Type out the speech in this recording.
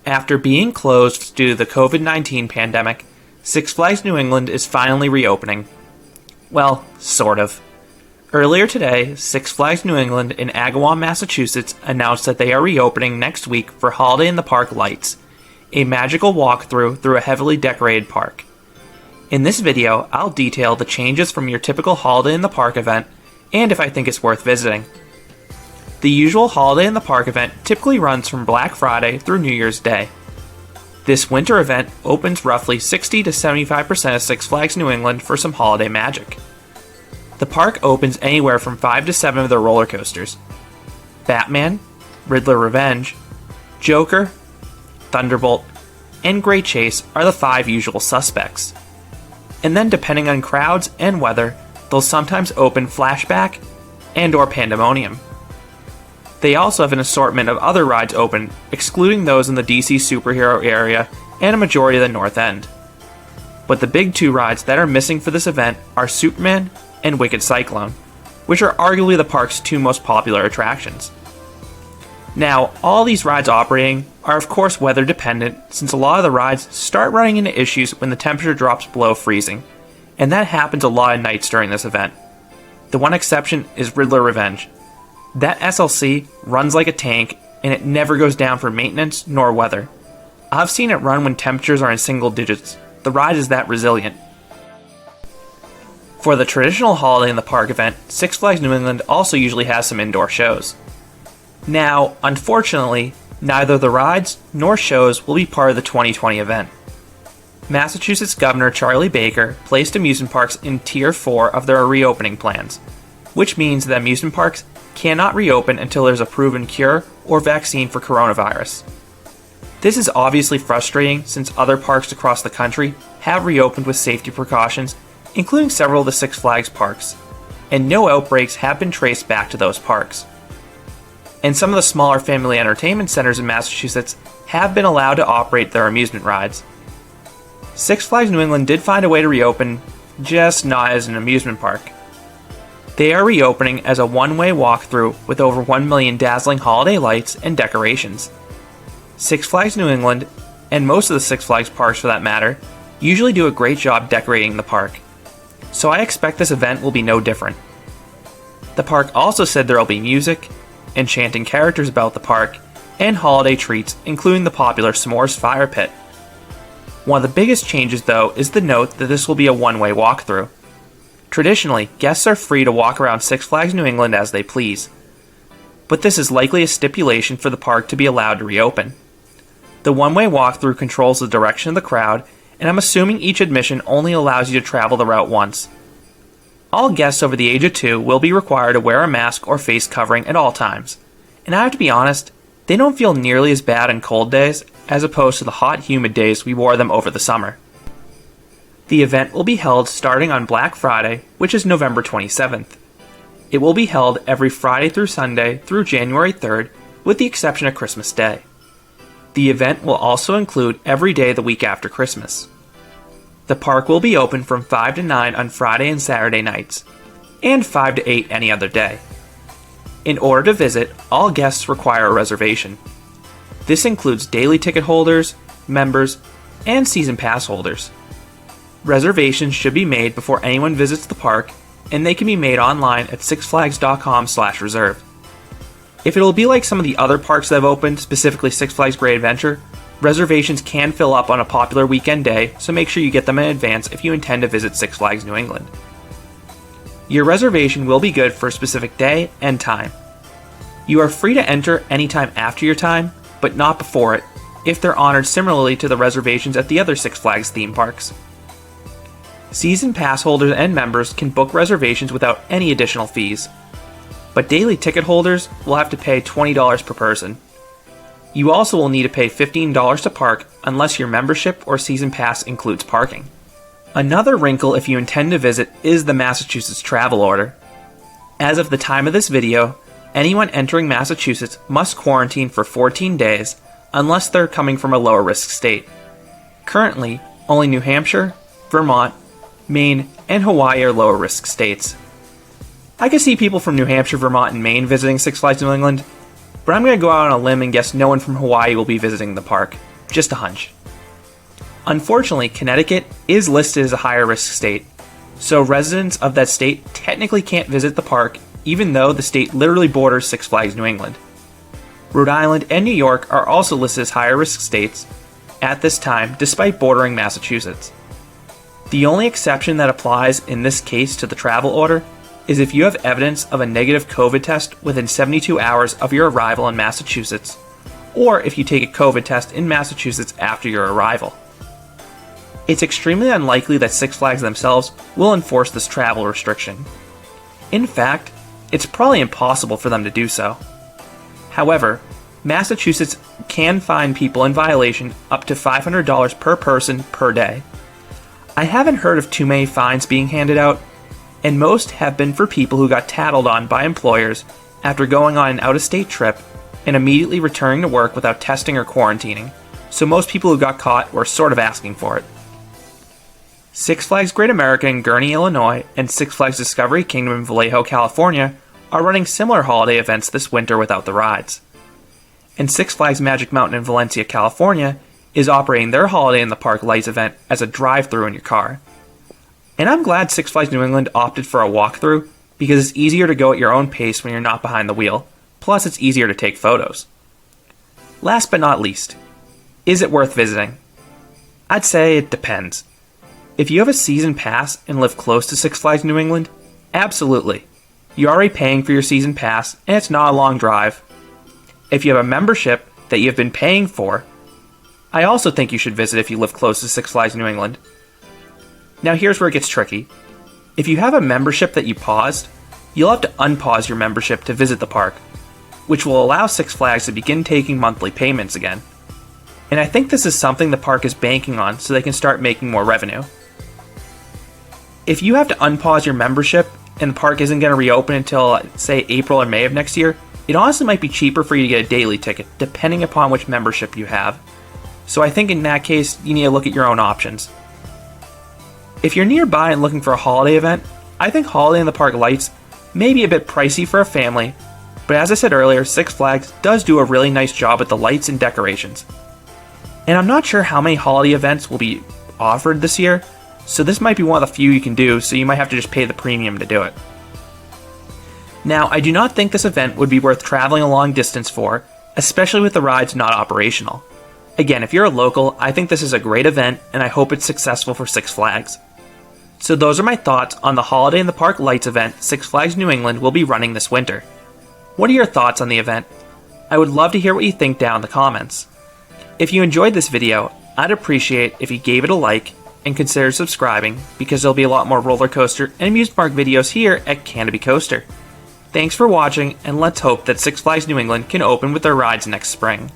After being closed due to the COVID-19 pandemic, Six Flags New England is finally reopening. Well, sort of. Earlier today, Six Flags New England in Agawam, Massachusetts announced that they are reopening next week for Holiday in the Park Lights, a magical walkthrough through a heavily decorated park. In this video, I'll detail the changes from your typical Holiday in the Park event and if I think it's worth visiting. The usual Holiday in the Park event typically runs from Black Friday through New Year's Day. This winter event opens roughly 60 to 75% of Six Flags New England for some holiday magic. The park opens anywhere from 5 to 7 of their roller coasters. Batman, Riddler Revenge, Joker, Thunderbolt, and Great Chase are the 5 usual suspects. And then depending on crowds and weather, they'll sometimes open Flashback and/or Pandemonium. They also have an assortment of other rides open, excluding those in the DC superhero area and a majority of the North End. But the big 2 rides that are missing for this event are Superman and Wicked Cyclone, which are arguably the park's 2 most popular attractions. Now, all these rides operating are of course weather dependent, since a lot of the rides start running into issues when the temperature drops below freezing, and that happens a lot of nights during this event. The one exception is Riddler Revenge. That SLC runs like a tank, and it never goes down for maintenance nor weather. I've seen it run when temperatures are in single digits. The ride is that resilient. For the traditional Holiday in the Park event, Six Flags New England also usually has some indoor shows. Now, unfortunately, neither the rides nor shows will be part of the 2020 event. Massachusetts Governor Charlie Baker placed amusement parks in Tier 4 of their reopening plans, which means that amusement parks cannot reopen until there's a proven cure or vaccine for coronavirus. This is obviously frustrating since other parks across the country have reopened with safety precautions, including several of the Six Flags parks, and no outbreaks have been traced back to those parks. And some of the smaller family entertainment centers in Massachusetts have been allowed to operate their amusement rides. Six Flags New England did find a way to reopen, just not as an amusement park. They are reopening as a one-way walkthrough with over 1 million dazzling holiday lights and decorations. Six Flags New England, and most of the Six Flags parks for that matter, usually do a great job decorating the park, so I expect this event will be no different. The park also said there will be music, enchanting characters about the park, and holiday treats, including the popular S'mores Fire Pit. One of the biggest changes, though, is the note that this will be a one-way walkthrough. Traditionally, guests are free to walk around Six Flags New England as they please, but this is likely a stipulation for the park to be allowed to reopen. The one-way walkthrough controls the direction of the crowd, and I'm assuming each admission only allows you to travel the route once. All guests over the age of 2 will be required to wear a mask or face covering at all times, and I have to be honest, they don't feel nearly as bad on cold days as opposed to the hot, humid days we wore them over the summer. The event will be held starting on Black Friday, which is November 27th. It will be held every Friday through Sunday through January 3rd, with the exception of Christmas Day. The event will also include every day the week after Christmas. The park will be open from 5 to 9 on Friday and Saturday nights, and 5 to 8 any other day. In order to visit, all guests require a reservation. This includes daily ticket holders, members, and season pass holders. Reservations should be made before anyone visits the park, and they can be made online at sixflags.com/reserve. If it will be like some of the other parks that have opened, specifically Six Flags Great Adventure, reservations can fill up on a popular weekend day, so make sure you get them in advance if you intend to visit Six Flags New England. Your reservation will be good for a specific day and time. You are free to enter anytime after your time, but not before it, if they're honored similarly to the reservations at the other Six Flags theme parks. Season pass holders and members can book reservations without any additional fees, but daily ticket holders will have to pay $20 per person. You also will need to pay $15 to park unless your membership or season pass includes parking. Another wrinkle if you intend to visit is the Massachusetts travel order. As of the time of this video, anyone entering Massachusetts must quarantine for 14 days unless they're coming from a lower risk state. Currently, only New Hampshire, Vermont, Maine, and Hawaii are lower risk states. I could see people from New Hampshire, Vermont, and Maine visiting Six Flags New England, but I'm going to go out on a limb and guess no one from Hawaii will be visiting the park. just a hunch. Unfortunately, Connecticut is listed as a higher risk state, so residents of that state technically can't visit the park even though the state literally borders Six Flags New England. Rhode Island and New York are also listed as higher risk states at this time despite bordering Massachusetts. The only exception that applies in this case to the travel order is if you have evidence of a negative COVID test within 72 hours of your arrival in Massachusetts, or if you take a COVID test in Massachusetts after your arrival. It's extremely unlikely that Six Flags themselves will enforce this travel restriction. In fact, it's probably impossible for them to do so. However, Massachusetts can fine people in violation up to $500 per person per day. I haven't heard of too many fines being handed out, and most have been for people who got tattled on by employers after going on an out-of-state trip and immediately returning to work without testing or quarantining, so most people who got caught were sort of asking for it. Six Flags Great America in Gurnee, Illinois, and Six Flags Discovery Kingdom in Vallejo, California are running similar holiday events this winter without the rides. And Six Flags Magic Mountain in Valencia, California is operating their Holiday in the Park Lights event as a drive-thru in your car. And I'm glad Six Flags New England opted for a walkthrough because it's easier to go at your own pace when you're not behind the wheel, plus it's easier to take photos. Last but not least, is it worth visiting? I'd say it depends. If you have a season pass and live close to Six Flags New England, absolutely. You're already paying for your season pass and it's not a long drive. If you have a membership that you've been paying for, I also think you should visit if you live close to Six Flags New England. Now here's where it gets tricky. If you have a membership that you paused, you'll have to unpause your membership to visit the park, which will allow Six Flags to begin taking monthly payments again. And I think this is something the park is banking on so they can start making more revenue. If you have to unpause your membership and the park isn't going to reopen until, say, April or May of next year, it honestly might be cheaper for you to get a daily ticket, depending upon which membership you have. So I think in that case, you need to look at your own options. If you're nearby and looking for a holiday event, I think Holiday in the Park Lights may be a bit pricey for a family, but as I said earlier, Six Flags does do a really nice job with the lights and decorations. And I'm not sure how many holiday events will be offered this year, so this might be one of the few you can do, so you might have to just pay the premium to do it. Now, I do not think this event would be worth traveling a long distance for, especially with the rides not operational. Again, if you're a local, I think this is a great event, and I hope it's successful for Six Flags. So those are my thoughts on the Holiday in the Park Lights event Six Flags New England will be running this winter. What are your thoughts on the event? I would love to hear what you think down in the comments. If you enjoyed this video, I'd appreciate if you gave it a like and consider subscribing because there'll be a lot more roller coaster and amusement park videos here at Canopy Coaster. Thanks for watching, and let's hope that Six Flags New England can open with their rides next spring.